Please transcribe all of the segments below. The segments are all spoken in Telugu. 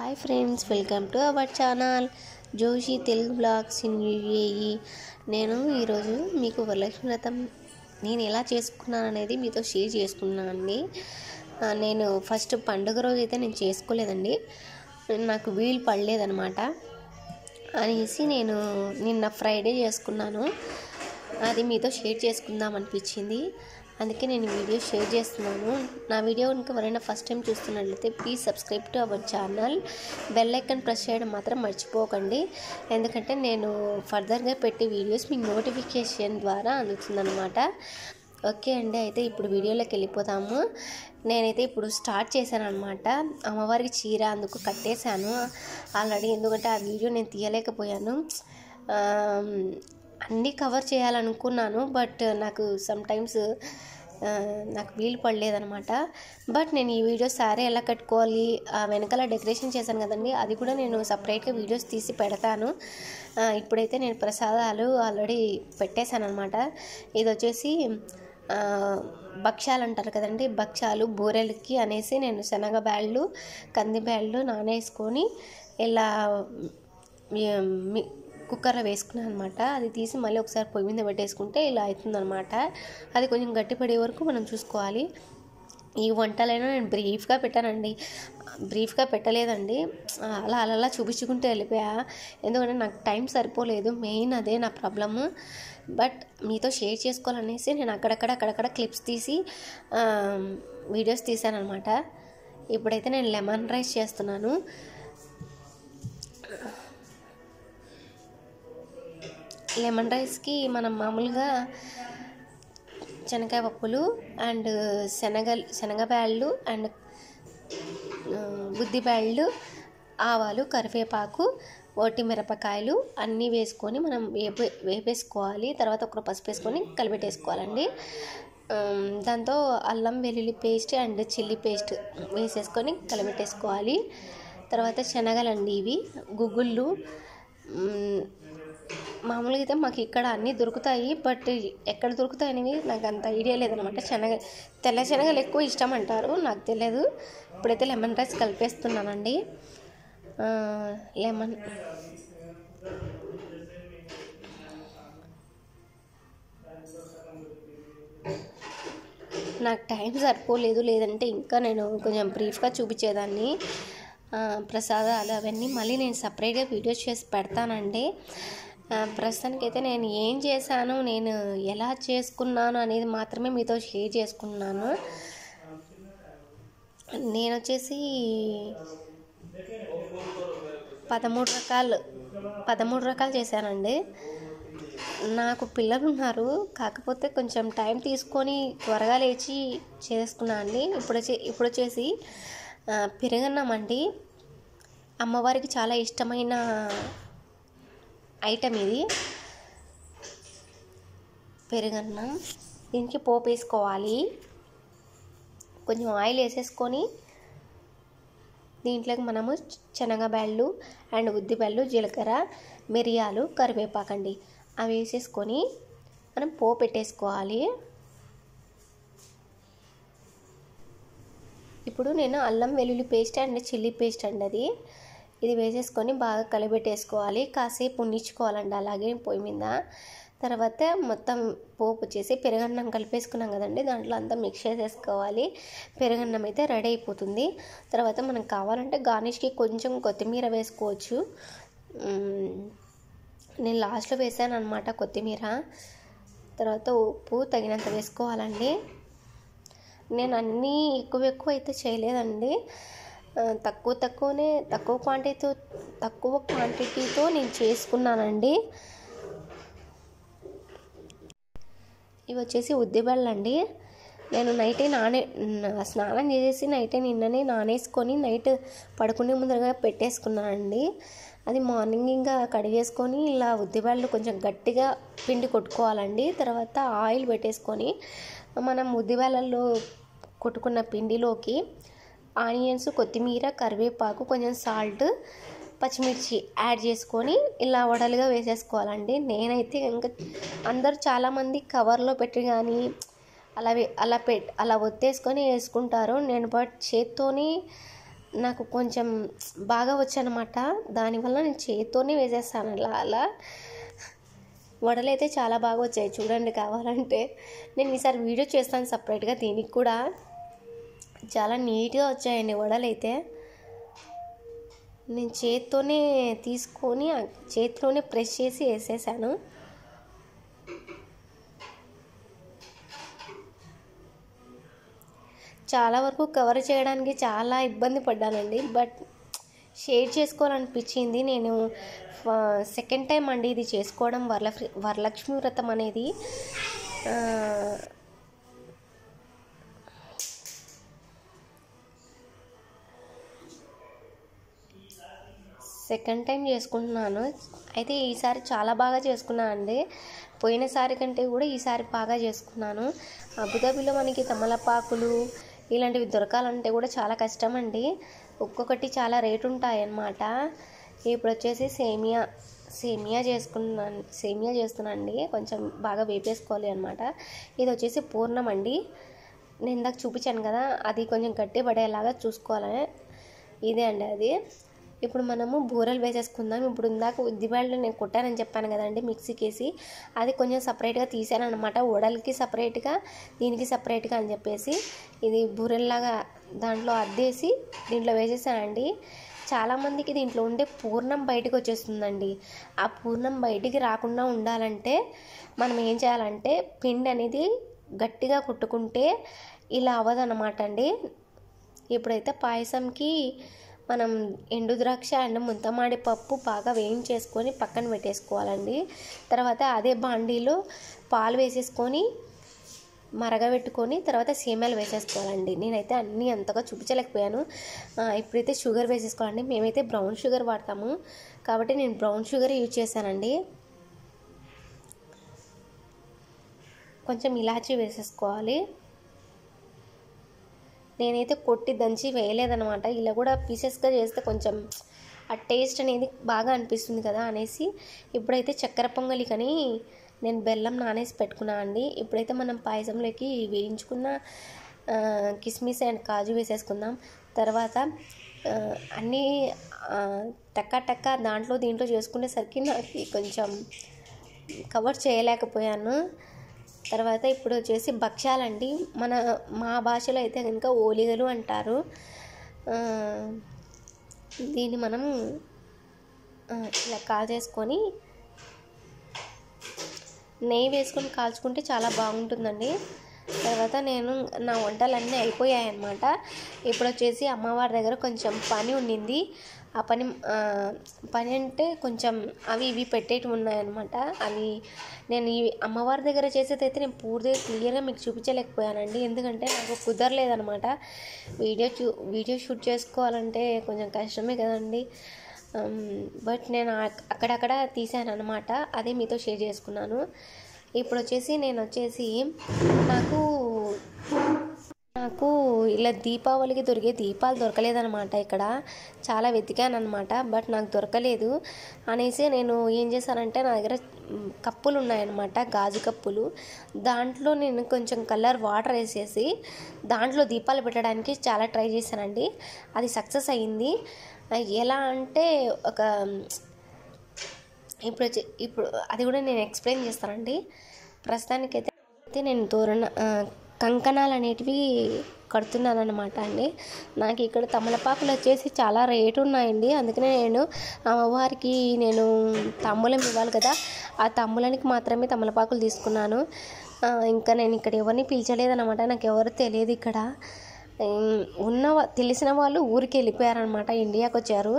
Hi friends, welcome to our channel Joshi Telugu blogs in UAE. నేను ఈరోజు మీకు వరలక్ష్మి వ్రతం నేను ఎలా చేసుకున్నాను అనేది మీతో షేర్ చేసుకున్నానండి. నేను ఫస్ట్ పండుగ రోజు అయితే నేను చేసుకోలేదండి, నాకు వీలు పడలేదనమాట అనేసి నేను నిన్న ఫ్రైడే చేసుకున్నాను. అది మీతో షేర్ చేసుకుందాం అనిపించింది, అందుకే నేను వీడియో షేర్ చేస్తున్నాను. నా వీడియో కనుక ఎవరైనా ఫస్ట్ టైం చూస్తున్నట్లయితే please subscribe to our channel, bell icon press చేయడం మాత్రం మర్చిపోకండి. ఎందుకంటే నేను ఫర్దర్గా పెట్టే వీడియోస్ మీకు నోటిఫికేషన్ ద్వారా అందుతుందన్నమాట. ఓకే అండి, అయితే ఇప్పుడు వీడియోలోకి వెళ్ళిపోతాము. నేనైతే ఇప్పుడు స్టార్ట్ చేశాను అనమాట. అమ్మవారికి చీర అందుకు కట్టేశాను ఆల్రెడీ, ఎందుకంటే ఆ వీడియో నేను తీయలేకపోయాను. అన్నీ కవర్ చేయాలనుకున్నాను, బట్ నాకు సమ్టైమ్స్ నాకు వీలు పడలేదనమాట. బట్ నేను ఈ వీడియో సారీ ఎలా కట్టుకోవాలి, వెనకాల డెకరేషన్ చేశాను కదండి, అది కూడా నేను సపరేట్గా వీడియోస్ తీసి పెడతాను. ఇప్పుడైతే నేను ప్రసాదాలు ఆల్రెడీ పెట్టేశాను అనమాట. ఇది వచ్చేసి భక్ష్యాలు అంటారు కదండి, భక్ష్యాలు బూరెలకి అనేసి నేను శనగ బ్యాళ్ళు కంది బ్యాళ్ళు నానేసుకొని ఇలా కుక్కర్లో వేసుకున్నాను అనమాట. అది తీసి మళ్ళీ ఒకసారి పొయ్యి మీద పెట్టేసుకుంటే ఇలా అవుతుందన్నమాట. అది కొంచెం గట్టిపడే వరకు మనం చూసుకోవాలి. ఈ వంటలైనా నేను బ్రీఫ్గా పెట్టానండి, బ్రీఫ్గా పెట్టలేదండి, అలా అలా చూపించుకుంటూ వెళ్ళిపోయా. ఎందుకంటే నాకు టైం సరిపోలేదు, మెయిన్ అదే నా ప్రాబ్లము. బట్ మీతో షేర్ చేసుకోవాలనేసి నేను అక్కడక్కడ క్లిప్స్ తీసి వీడియోస్ తీసాను అనమాట. ఇప్పుడైతే నేను లెమన్ రైస్ చేస్తున్నాను. లెమన్ రైస్కి మనం మామూలుగా శనగకాయ పప్పులు అండ్ శనగబ్యాళ్ళు అండ్ ఉద్దిబ్యాళ్ళు, ఆవాలు, కరివేపాకు, ఒట్టి మిరపకాయలు అన్నీ వేసుకొని మనం వేపేసుకోవాలి. తర్వాత ఒక పసుపు వేసుకొని కలిపెట్టేసుకోవాలండి. దాంతో అల్లం వెల్లుల్లి పేస్ట్ అండ్ చిల్లీ పేస్ట్ వేసేసుకొని కలిపెట్టేసుకోవాలి. తర్వాత శనగలండి, ఇవి గుగ్గుళ్ళు. మామూలుగా అయితే మాకు ఇక్కడ అన్నీ దొరుకుతాయి, బట్ ఎక్కడ దొరుకుతాయి అనేవి నాకు అంత ఐడియా లేదనమాట. తెల్ల శనగలు ఎక్కువ ఇష్టం అంటారు, నాకు తెలియదు. ఇప్పుడైతే లెమన్ రైస్ కలిపేస్తున్నానండి. లెమన్ నాకు టైం సరిపోలేదు, లేదంటే ఇంకా నేను కొంచెం బ్రీఫ్గా చూపించేదాన్ని. ప్రసాదాలు అవన్నీ మళ్ళీ నేను సపరేట్గా వీడియోస్ చేసి పెడతానండి. ప్రస్తుతానికైతే నేను ఏం చేశాను, నేను ఎలా చేసుకున్నాను అనేది మాత్రమే మీతో షేర్ చేసుకున్నాను. నేను వచ్చేసి 13 రకాలు చేశానండి. నాకు పిల్లలు ఉన్నారు, కాకపోతే కొంచెం టైం తీసుకొని త్వరగా లేచి చేసుకున్నాను అండి. ఇప్పుడు వచ్చేసి పెరుగన్నం అండి. అమ్మవారికి చాలా ఇష్టమైన ఐటమ్ ఇది, పెరుగన్నం. దీనికి పోపు వేసుకోవాలి. కొంచెం ఆయిల్ వేసేసుకొని దీంట్లోకి మనము శనగబ్యాళ్ళు అండ్ ఉద్దిబ్యాళ్ళు, జీలకర్ర, మిరియాలు, కరివేపాకండి అవి వేసేసుకొని మనం పోపు పెట్టేసుకోవాలి. ఇప్పుడు నేను అల్లం వెల్లుల్లి పేస్ట్ అండ్ చిల్లీ పేస్ట్ అండి ఇది వేసేసుకొని బాగా కలిపెట్టేసుకోవాలి. కాసేపు ఉన్నించుకోవాలండి అలాగే పొయ్యి మీద. తర్వాత మొత్తం పోపు వచ్చేసి పెరుగన్నం కలిపేసుకున్నాం కదండి, దాంట్లో అంతా మిక్స్ చేసేసుకోవాలి. పెరుగన్నం అయితే రెడీ అయిపోతుంది. తర్వాత మనకు కావాలంటే గార్నిష్కి కొంచెం కొత్తిమీర వేసుకోవచ్చు. నేను లాస్ట్లో వేసాను అనమాట కొత్తిమీర. తర్వాత ఉప్పు తగినంత వేసుకోవాలండి. నేను అన్నీ ఎక్కువ అయితే చేయలేదండి, తక్కువ క్వాంటిటీతో నేను చేసుకున్నానండి. ఇవి వచ్చేసి ఉద్దిబ్యాళ్ళు అండి. నేను నైటే స్నానం చేసేసి నిన్ననే నానేసుకొని నైట్ పడుకునే ముందరగా పెట్టేసుకున్నానండి. అది మార్నింగ్ ఇంకా కడిగేసుకొని ఇలా ఉద్దిబ్యాళ్ళు కొంచెం గట్టిగా పిండి కొట్టుకోవాలండి. తర్వాత ఆయిల్ పెట్టేసుకొని మనం ఉద్దిబ్యాళ్ళలో కొట్టుకున్న పిండిలోకి ఆనియన్స్, కొత్తిమీర, కరివేపాకు, కొంచెం సాల్ట్, పచ్చిమిర్చి యాడ్ చేసుకొని ఇలా వడలుగా వేసేసుకోవాలండి. నేనైతే ఇంకా అందరూ చాలామంది కవర్లో పెట్టి కానీ అలా ఒత్తేసుకొని వేసుకుంటారు. నేను బట్ చేత్తోని నాకు కొంచెం బాగా వచ్చనమాట. దానివల్ల నేను చేతితోనే వేసేస్తాను. అలా అలా వడలు అయితే చాలా బాగా వచ్చాయి. చూడండి, కావాలంటే నేను ఈసారి వీడియో చేస్తాను సపరేట్గా. దీనికి కూడా చాలా నీట్గా వచ్చాయండి వడలు అయితే. నేను చేతితోనే తీసుకొని చేతిలోనే ప్రెస్ చేసి వేసేసాను. చాలా వరకు కవర్ చేయడానికి చాలా ఇబ్బంది పడ్డానండి. But share చేసుకోవాలనిపించింది. నేను సెకండ్ టైం అండి ఇది చేసుకోవడం. వరలక్ష్మి వ్రతం అనేది సెకండ్ టైం చేసుకుంటున్నాను. అయితే ఈసారి చాలా బాగా చేసుకున్నాను అండి. పోయినసారి కంటే కూడా ఈసారి బాగా చేసుకున్నాను. అబుదాబిలో మనకి తమలపాకులు ఇలాంటివి దొరకాలంటే కూడా చాలా కష్టం అండి. ఒక్కొక్కటి చాలా రేటు ఉంటాయి అన్నమాట. ఇప్పుడు వచ్చేసి సేమియా చేస్తున్నానండి. కొంచెం బాగా వేపేసుకోవాలి అనమాట. ఇది వచ్చేసి పూర్ణం అండి. నేను ఇందాక చూపించాను కదా, అది కొంచెం గట్టి పడేలాగా చూసుకోవాలి. ఇదే అండి అది. ఇప్పుడు మనము బూరెలు వేసేసుకుందాం. ఇప్పుడు ఇందాక ఉద్దిబ్యాళ్ళు నేను కొట్టానని చెప్పాను కదండి, మిక్సీకి వేసి. అది కొంచెం సపరేట్గా తీసాను అనమాట. వడలకి సపరేట్గా, దీనికి సపరేట్గా అని చెప్పేసి ఇది బూరెల్లాగా దాంట్లో అద్దేసి దీంట్లో వేసేసానండి. చాలామందికి దీంట్లో ఉండే పూర్ణం బయటకు వచ్చేస్తుందండి. ఆ పూర్ణం బయటికి రాకుండా ఉండాలంటే మనం ఏం చేయాలంటే పిండి అనేది గట్టిగా కుట్టుకుంటే ఇలా అవ్వదన్నమాట అండి. ఇప్పుడైతే పాయసంకి మనం ఎండు ద్రాక్ష అండ్ ముంతమాడి పప్పు బాగా వేయించేసుకొని పక్కన పెట్టేసుకోవాలండి. తర్వాత అదే బాండీలో పాలు వేసేసుకొని మరగబెట్టుకొని తర్వాత సేమ్యాలు వేసేసుకోవాలండి. నేనైతే అన్నీ అంతగా చూపించలేకపోయాను. ఇప్పుడైతే షుగర్ వేసేసుకోవాలండి. మేమైతే బ్రౌన్ షుగర్ వాడతాము కాబట్టి నేను బ్రౌన్ షుగర్ యూజ్ చేశానండి. కొంచెం ఇలాచీ వేసేసుకోవాలి. నేనైతే కొట్టి దంచి వేయలేదనమాట. ఇలా కూడా పీసెస్గా చేస్తే కొంచెం ఆ టేస్ట్ అనేది బాగా అనిపిస్తుంది కదా అనేసి ఇప్పుడైతే చక్కెర పొంగలి కానీ నేను బెల్లం నానేసి పెట్టుకున్నా అండి. ఇప్పుడైతే మనం పాయసంలోకి వేయించుకున్న కిస్మిస్ అండ్ కాజు వేసేసుకుందాం. తర్వాత అన్నీ టక్క దాంట్లో దీంట్లో చేసుకునేసరికి నాకు కొంచెం కవర్ చేయలేకపోయాను. తర్వాత ఇప్పుడు వచ్చేసి భక్ష్యాలండి. మా భాషలో అయితే కనుక ఓలిగలు అంటారు. దీన్ని మనం ఇలా కాల్చేసుకొని నెయ్యి వేసుకొని కాల్చుకుంటే చాలా బాగుంటుందండి. తర్వాత నేను నా వంటలన్నీ అయిపోయాయి అన్నమాట. ఇప్పుడు వచ్చేసి అమ్మవారి దగ్గర కొంచెం పని ఉండింది. ఆ పని అంటే కొంచెం అవి ఇవి పెట్టేటివి ఉన్నాయన్నమాట. అవి నేను ఈ అమ్మవారి దగ్గర చేసేది అయితే నేను పూర్తిగా క్లియర్గా మీకు చూపించలేకపోయానండి. ఎందుకంటే నాకు కుదరలేదనమాట. వీడియో షూట్ చేసుకోవాలంటే కొంచెం కష్టమే కదండి. బట్ నేను అక్కడక్కడ తీసాను అనమాట. అదే మీతో షేర్ చేసుకున్నాను. ఇప్పుడు వచ్చేసి నాకు ఇలా దీపావళికి దొరికే దీపాలు దొరకలేదనమాట. ఇక్కడ చాలా వెతికాను అనమాట. బట్ నాకు దొరకలేదు అనేసి నేను ఏం చేశానంటే నా దగ్గర కప్పులు ఉన్నాయన్నమాట, గాజు కప్పులు. దాంట్లో నేను కొంచెం కలర్ వాటర్ వేసేసి దాంట్లో దీపాలు పెట్టడానికి చాలా ట్రై చేశానండి. అది సక్సెస్ అయ్యింది. ఎలా అంటే ఇప్పుడు అది కూడా నేను ఎక్స్ప్లెయిన్ చేస్తానండి. ప్రస్తుతానికైతే నేను కంకణాలు అనేటివి కడుతున్నాను అనమాట అండి. నాకు ఇక్కడ తమలపాకులు వచ్చేసి చాలా రేటు ఉన్నాయండి. అందుకనే నేను అమ్మవారికి తాంబూలం ఇవ్వాలి కదా, ఆ తాంబూలానికి మాత్రమే తమలపాకులు తీసుకున్నాను. ఇంకా నేను ఇక్కడ ఎవరిని పిలిచలేదన్నమాట. నాకు ఎవరు తెలియదు ఇక్కడ. తెలిసిన వాళ్ళు ఊరికి వెళ్ళిపోయారనమాట, ఇండియాకి వచ్చారు.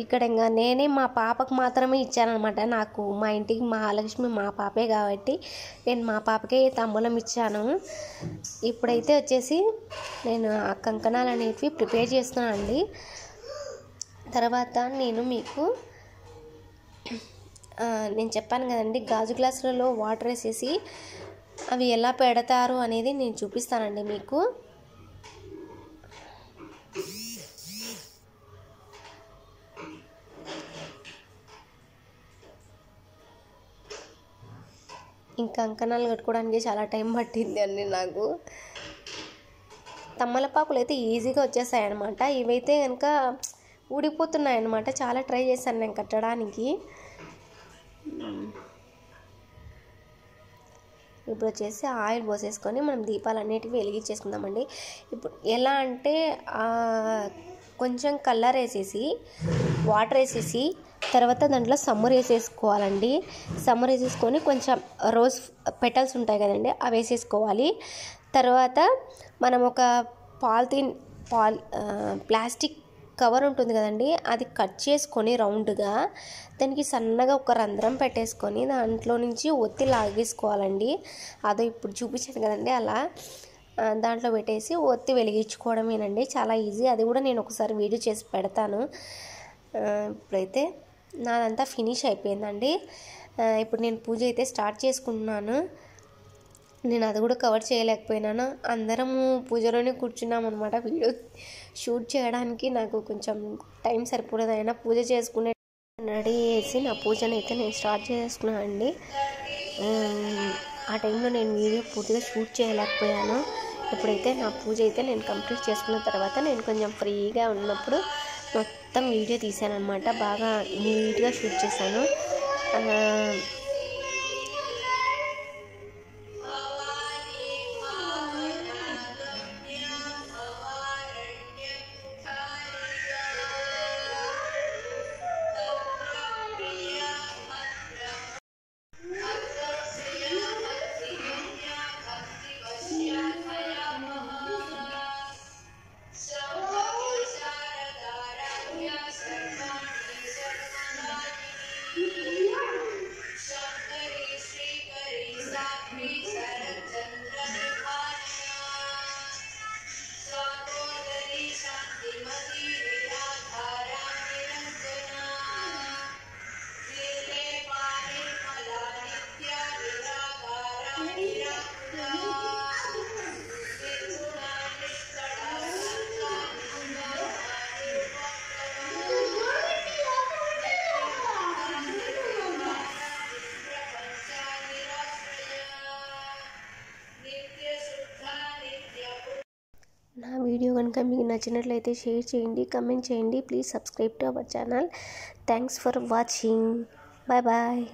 ఇక్కడ ఇంకా నేనే మా పాపకు మాత్రమే ఇచ్చానమాట. నాకు మా ఇంటికి మహాలక్ష్మి మా పాపే కాబట్టి నేను మా పాపకే తాంబూలం ఇచ్చాను. ఇప్పుడైతే వచ్చేసి నేను ఆ కంకణాలు అనేవి ప్రిపేర్ చేస్తున్నాను అండి. తర్వాత నేను చెప్పాను కదండి, గాజు గ్లాసులలో వాటర్ వేసేసి అవి ఎలా పెడతారు అనేది నేను చూపిస్తానండి మీకు. ఇంకా కంకణాలు కట్టుకోవడానికి చాలా టైం పట్టింది అండి నాకు. తమలపాకులు అయితే ఈజీగా వచ్చేసాయి అన్నమాట. ఇవైతే కనుక ఊడిపోతున్నాయి అన్నమాట. చాలా ట్రై చేశాను నేను కట్టడానికి. ఇప్పుడు వచ్చేసి ఆయిల్ పోసేసుకొని మనం దీపాలన్నిటివి వెలిగించేసుకుందామండి. ఇప్పుడు ఎలా అంటే కొంచెం కలర్ వేసేసి వాటర్ వేసేసి తర్వాత దాంట్లో సమ్మర్ వేసేసుకోవాలండి. సమ్మర్ వేసేసుకొని కొంచెం రోజ్ పెటల్స్ ఉంటాయి కదండి, అవి వేసేసుకోవాలి. తర్వాత మనం ఒక ప్లాస్టిక్ కవర్ ఉంటుంది కదండి, అది కట్ చేసుకొని రౌండ్గా దానికి సన్నగా ఒక రంధ్రం పెట్టేసుకొని దాంట్లో నుంచి ఒత్తి లాగేసుకోవాలండి. అదో ఇప్పుడు చూపించాను కదండి, అలా దాంట్లో పెట్టేసి ఒత్తి వెలిగించుకోవడమేనండి. చాలా ఈజీ. అది కూడా నేను ఒకసారి వీడియో చేసి పెడతాను. ఇప్పుడైతే నాదంతా ఫినిష్ అయిపోయిందండి. ఇప్పుడు నేను పూజ అయితే స్టార్ట్ చేసుకుంటున్నాను. నేను అది కూడా కవర్ చేయలేకపోయినాను. అందరము పూజలోనే కూర్చున్నాం అనమాట. వీడియో షూట్ చేయడానికి నాకు కొంచెం టైం సరిపోలేదు. అయినా పూజ చేసుకునే రెడీ చేసి నా పూజను అయితే నేను స్టార్ట్ చేసుకున్నాను అండి. ఆ టైంలో నేను వీడియో పూర్తిగా షూట్ చేయలేకపోయాను. ఇప్పుడైతే నా పూజ అయితే నేను కంప్లీట్ చేసుకున్న తర్వాత నేను కొంచెం ఫ్రీగా ఉన్నప్పుడు మొత్తం వీడియో తీసాను అనమాట. బాగా నీట్గా షూట్ చేశాను. నా వీడియో కనుక మీకు నచ్చినట్లయితే షేర్ చేయండి, కమెంట్ చేయండి. Please subscribe to our channel. Thanks for watching. Bye bye.